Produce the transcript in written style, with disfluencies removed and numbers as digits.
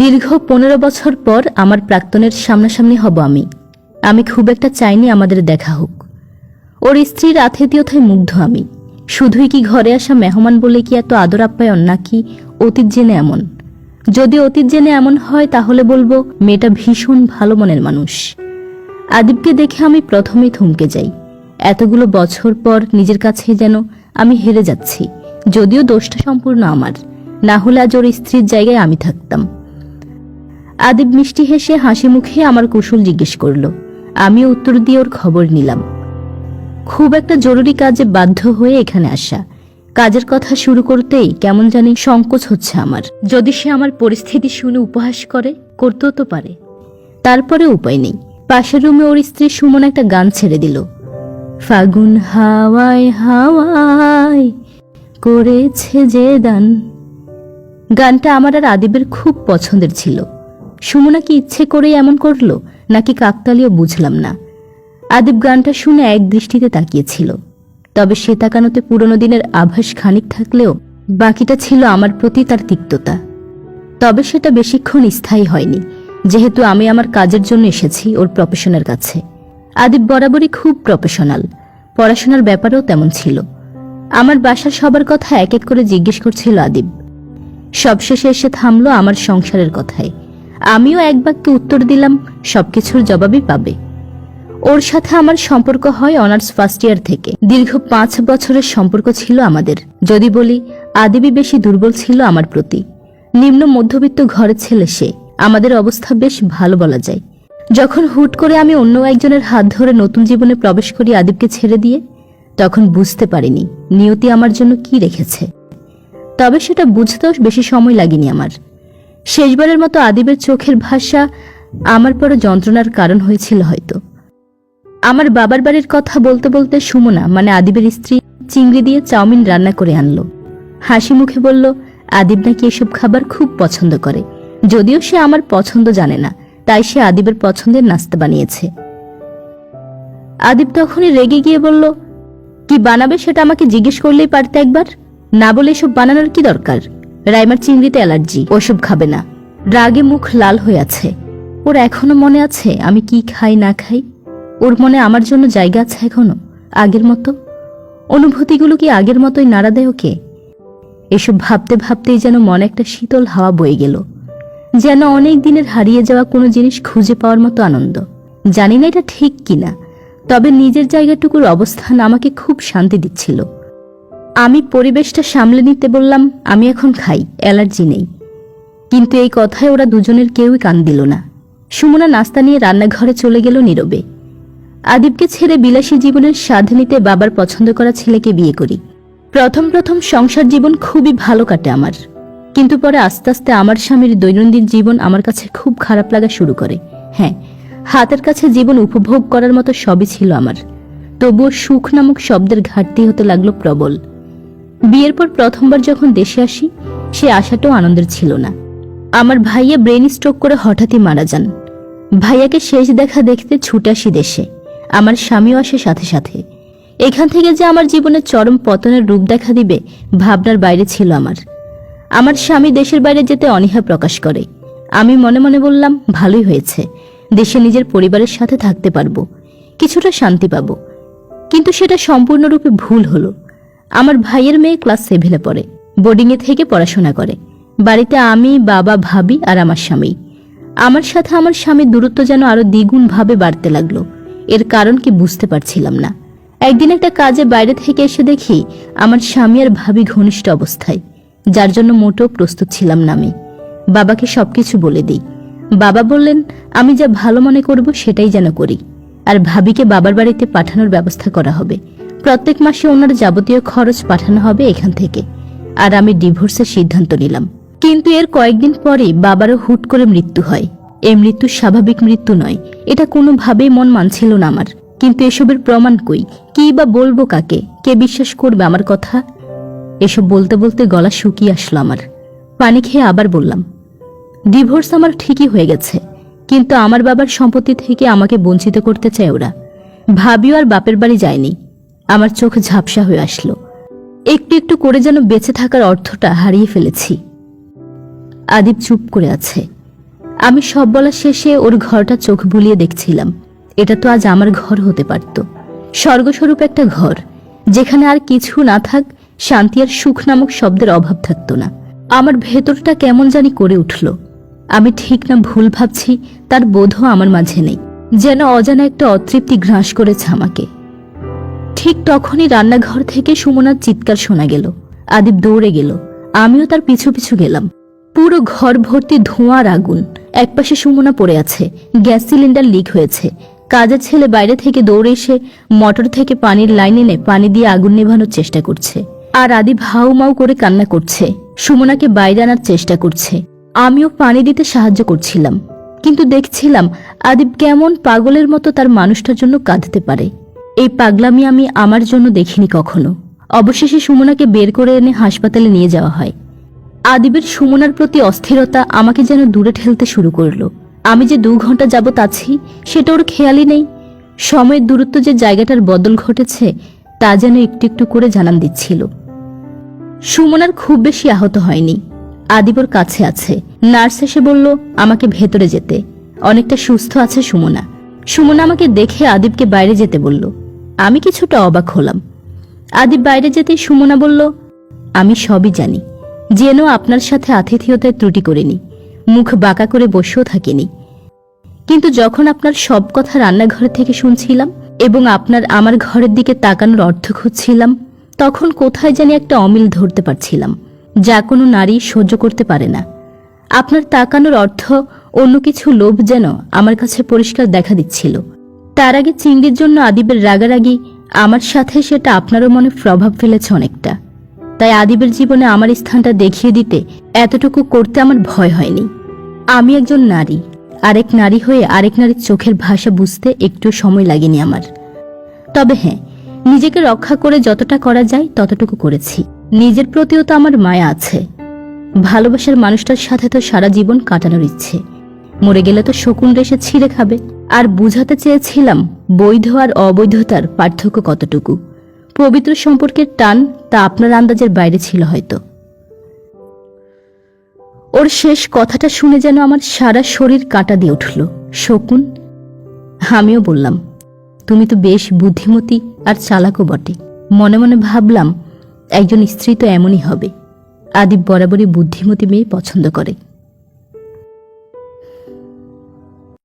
দীর্ঘ 15 বছর পর আমার প্রাক্তনের সামনাসামনি হব আমি খুব একটা চাইনি আমাদের দেখা হোক। ওর স্ত্রীর আতিথেয়তায় মুগ্ধ আমি। শুধুই কি ঘরে আসা মেহমান বলে কি এত আদর আপ্যায়ন, নাকি অতীত জেনে এমন? যদি অতীত জেনে এমন হয় তাহলে বলবো মেয়েটা ভীষণ ভালো মনের মানুষ। আদিবকে দেখে আমি প্রথমেই থমকে যাই। এতগুলো বছর পর নিজের কাছে যেন আমি হেরে যাচ্ছি। যদিও দোষটা সম্পূর্ণ আমার, না হলে আজ ওর স্ত্রীর জায়গায় আমি থাকতাম। আদিব মিষ্টি হেসে হাসি মুখে আমার কুশল জিজ্ঞেস করল। আমিও উত্তর দিয়ে ওর খবর নিলাম। খুব একটা জরুরি কাজে বাধ্য হয়ে এখানে আসা। কাজের কথা শুরু করতেই কেমন জানি সংকোচ হচ্ছে আমার। যদি সে আমার পরিস্থিতি শুনে উপহাস করতেও তো পারে। তারপরে উপায় নেই। পাশের রুমে ওর স্ত্রী সুমন একটা গান ছেড়ে দিল। ফাগুন হাওয়ায় হাওয়ায় করেছে যে দান। গানটা আমার আর আদিবের খুব পছন্দের ছিল। সুমনা কি ইচ্ছে করে এমন করলো নাকি কাকতালীয় বুঝলাম না। আদিব গানটা শুনে এক দৃষ্টিতে তাকিয়েছিল। তবে সে তাকানোতে পুরনো দিনের আভাস খানিক থাকলেও বাকিটা ছিল আমার প্রতি তার তিক্ততা। তবে সেটা বেশিক্ষণ স্থায়ী হয়নি, যেহেতু আমি আমার কাজের জন্য এসেছি ওর প্রফেশনের কাছে। আদিব বরাবরই খুব প্রফেশনাল, পড়াশোনার ব্যাপারেও তেমন ছিল। আমার বাসার সবার কথা এক এক করে জিজ্ঞেস করছিল আদিব। সবশেষে এসে থামলো আমার সংসারের কথায়। আমিও এক বাক্যে উত্তর দিলাম, সবকিছুর জবাবই পাবে। ওর সাথে আমার সম্পর্ক হয় অনার্স ফার্স্ট ইয়ার থেকে। দীর্ঘ 5 বছরের সম্পর্ক ছিল আমাদের। যদি বলি, আদিবই বেশি দুর্বল ছিল আমার প্রতি। নিম্ন মধ্যবিত্ত ঘরের ছেলে সে। আমাদের অবস্থা বেশ ভালো বলা যায়। যখন হুট করে আমি অন্য একজনের হাত ধরে নতুন জীবনে প্রবেশ করি আদিবকে ছেড়ে দিয়ে, তখন বুঝতে পারিনি নিয়তি আমার জন্য কি রেখেছে। তবে সেটা বুঝতেও বেশি সময় লাগেনি আমার। শেষবারের মতো আদিবের চোখের ভাষা আমার পরে যন্ত্রণার কারণ হয়েছিল হয়তো। আমার বাবার বাড়ির কথা বলতে বলতে সুমনা মানে আদিবের স্ত্রী চিংড়ি দিয়ে চাউমিন রান্না করে আনলো। হাসি মুখে বলল, আদিব নাকি এসব খাবার খুব পছন্দ করে। যদিও সে আমার পছন্দ জানে না, তাই সে আদিবের পছন্দের নাস্তা বানিয়েছে। আদিব তখনই রেগে গিয়ে বলল, কি বানাবে সেটা আমাকে জিজ্ঞেস করলেই পারতে একবার। না বলে এসব বানানোর কি দরকার? রাইমার চিংড়িতে অ্যালার্জি, ওসব খাবে না। রাগে মুখ লাল হয়ে আছে। ওর এখনো মনে আছে আমি কি খাই না খাই? ওর মনে আমার জন্য জায়গা আছে এখনো আগের মতো? অনুভূতিগুলো কি আগের মতোই নাড়া দেয় ওকে? এসব ভাবতে ভাবতেই যেন মনে একটা শীতল হাওয়া বয়ে গেল। যেন অনেক দিনের হারিয়ে যাওয়া কোনো জিনিস খুঁজে পাওয়ার মতো আনন্দ। জানি না এটা ঠিক কিনা, তবে নিজের জায়গাটুকুর অবস্থান আমাকে খুব শান্তি দিচ্ছিল। আমি পরিবেশটা সামলে নিতে বললাম, আমি এখন খাই, অ্যালার্জি নেই। কিন্তু এই কথায় ওরা দুজনের কেউই কান দিল না। সুমনা নাস্তা নিয়ে রান্নাঘরে চলে গেল নীরবে। আদিবকে ছেড়ে বিলাসী জীবনের স্বাদ নিতে বাবার পছন্দ করা ছেলেকে বিয়ে করি। প্রথম সংসার জীবন খুবই ভালো কাটে আমার। কিন্তু পরে আস্তে আস্তে আমার স্বামীর দৈনন্দিন জীবন আমার কাছে খুব খারাপ লাগা শুরু করে। হ্যাঁ, হাতের কাছে জীবন উপভোগ করার মতো সবই ছিল আমার। তবুও সুখ নামক শব্দের ঘাটতি হতে লাগলো প্রবল। বিয়ের পর প্রথমবার যখন দেশে আসি, সে আশাটাও আনন্দের ছিল না। আমার ভাইয়া ব্রেন স্ট্রোক করে হঠাৎই মারা যান। ভাইয়াকে শেষ দেখা দেখতে ছুটে আসি দেশে। আমার স্বামীও আসে সাথে সাথে। এখান থেকে যে আমার জীবনের চরম পতনের রূপ দেখা দিবে ভাবনার বাইরে ছিল আমার। আমার স্বামী দেশের বাইরে যেতে অনীহা প্রকাশ করে। আমি মনে মনে বললাম, ভালোই হয়েছে, দেশে নিজের পরিবারের সাথে থাকতে পারবো, কিছুটা শান্তি পাবো। কিন্তু সেটা সম্পূর্ণরূপে ভুল হলো। আমার ভাইয়ের মেয়ে ক্লাস 7-এ পড়ে, বোর্ডিংয়ে থেকে পড়াশোনা করে। বাড়িতে আমি, বাবা, ভাবি আর আমার স্বামী। আমার সাথে আমার স্বামীর দূরত্ব যেন আরো দ্বিগুণ ভাবে বাড়তে লাগলো। এর কারণ কি বুঝতে পারছিলাম না। একদিন একটা কাজে বাইরে থেকে এসে দেখি আমার স্বামী আর ভাবি ঘনিষ্ঠ অবস্থায়, যার জন্য মোটেও প্রস্তুত ছিলাম না আমি। বাবাকে সবকিছু বলে দিই। বাবা বললেন, আমি যা ভালো মনে করব সেটাই যেন করি। আর ভাবিকে বাবার বাড়িতে পাঠানোর ব্যবস্থা করা হবে। প্রত্যেক মাসে ওনার যাবতীয় খরচ পাঠানো হবে এখান থেকে। আর আমি ডিভোর্সের সিদ্ধান্ত নিলাম। কিন্তু এর কয়েকদিন পরে বাবারও হুট করে মৃত্যু হয়। এই মৃত্যু স্বাভাবিক মৃত্যু নয়, এটা কোনোভাবেই মন মানছিল না আমার। কিন্তু এসবের প্রমাণ কই? কি বা বলবো কাকে? কে বিশ্বাস করবে আমার কথা? এসব বলতে বলতে গলা শুকিয়ে আসলো আমার। পানি খেয়ে আবার বললাম, ডিভোর্স আমার ঠিকই হয়ে গেছে, কিন্তু আমার বাবার সম্পত্তি থেকে আমাকে বঞ্চিত করতে চায় ওরা। ভাবিও আর বাপের বাড়ি যায়নি। আমার চোখ ঝাপসা হয়ে আসলো। একটু একটু করে যেন বেঁচে থাকার অর্থটা হারিয়ে ফেলেছি। আদিব চুপ করে আছে। আমি সব বলা শেষে ওর ঘরটা চোখ বুলিয়ে দেখছিলাম। এটা তো আজ আমার ঘর হতে পারত, স্বর্গস্বরূপ একটা ঘর, যেখানে আর কিছু না থাক, শান্তি আর সুখ নামক শব্দের অভাব থাকতো না। আমার ভেতরটা কেমন জানি করে উঠল। আমি ঠিক না ভুল ভাবছি তার বোধও আমার মাঝে নেই, যেন অজানা একটা অতৃপ্তি গ্রাস করেছে আমাকে। ঠিক তখনই রান্নাঘর থেকে সুমনার চিৎকার শোনা গেল। আদিব দৌড়ে গেল, আমিও তার পিছু পিছু গেলাম। পুরো ঘর ভর্তি ধোঁয়া আর আগুন। একপাশে সুমনা পড়ে আছে, গ্যাস সিলিন্ডার লিক হয়েছে। কাজের ছেলে বাইরে থেকে দৌড়ে এসে মোটর থেকে পানির লাইন এনে পানি দিয়ে আগুন নেভানোর চেষ্টা করছে, আর আদিব হাউ মাউ করে কান্না করছে, সুমনাকে বাইরে আনার চেষ্টা করছে। আমিও পানি দিতে সাহায্য করছিলাম, কিন্তু দেখছিলাম আদিব কেমন পাগলের মতো তার মানুষটার জন্য কাঁদতে পারে। এই পাগলামি আমি আমার জন্য দেখিনি কখনো। অবশেষে সুমনাকে বের করে এনে হাসপাতালে নিয়ে যাওয়া হয়। আদিবের সুমনার প্রতি অস্থিরতা আমাকে যেন দূরে ঠেলতে শুরু করলো। আমি যে 2 ঘন্টা যাবত আছি সেটা ওর খেয়ালই নেই। সময়ের দূরত্ব যে জায়গাটার বদল ঘটেছে তা যেন একটু একটু করে জানান দিচ্ছিল। সুমনার খুব বেশি আহত হয়নি, আদিব ওর কাছে আছে। নার্স এসে বলল আমাকে ভেতরে যেতে, অনেকটা সুস্থ আছে সুমনা। সুমনা আমাকে দেখে আদিবকে বাইরে যেতে বলল। আমি কিছুটা অবাক হলাম। আদিব বাইরে যেতেই সুমনা বলল, আমি সবই জানি, যেন আপনার সাথে আতিথেয়তায় ত্রুটি করিনি, মুখ বাঁকা করে বসেও থাকিনি। কিন্তু যখন আপনার সব কথা রান্নাঘর থেকে শুনছিলাম এবং আপনার আমার ঘরের দিকে তাকানোর অর্থ খুঁজছিলাম, তখন কোথায় জানি একটা অমিল ধরতে পারছিলাম, যা কোনো নারী সহ্য করতে পারে না। আপনার তাকানোর অর্থ অন্য কিছু লোভ যেন আমার কাছে পরিষ্কার দেখা দিচ্ছিল। তার আগে চিংড়ির জন্য আদিবের রাগারাগি, আমার সাথে সেটা আপনারও মনে প্রভাব ফেলেছে অনেকটা। তাই আদিবের জীবনে আমার স্থানটা দেখিয়ে দিতে এতটুকু করতে আমার ভয় হয়নি। আমি একজন নারী, আরেক নারী হয়ে আরেক নারীর চোখের ভাষা বুঝতে একটু সময় লাগেনি আমার। তবে হ্যাঁ, নিজেকে রক্ষা করে যতটা করা যায় ততটুকু করেছি। নিজের প্রতিও তো আমার মায়া আছে। ভালোবাসার মানুষটার সাথে তো সারা জীবন কাটানোর ইচ্ছে। মরে গেলে তো শকুন রেশে ছিঁড়ে খাবে। আর বুঝাতে চেয়েছিলাম বৈধ আর অবৈধতার পার্থক্য কতটুকু। পবিত্র সম্পর্কের টান তা আপনার আন্দাজের বাইরে ছিল হয়তো। ওর শেষ কথাটা শুনে যেন আমার সারা শরীর কাঁটা দিয়ে উঠল। শকুন? আমিও বললাম, তুমি তো বেশ বুদ্ধিমতী আর চালাকও বটে। মনে মনে ভাবলাম, একজন স্ত্রী তো এমনই হবে। আদিব বরাবরই বুদ্ধিমতী মেয়ে পছন্দ করে।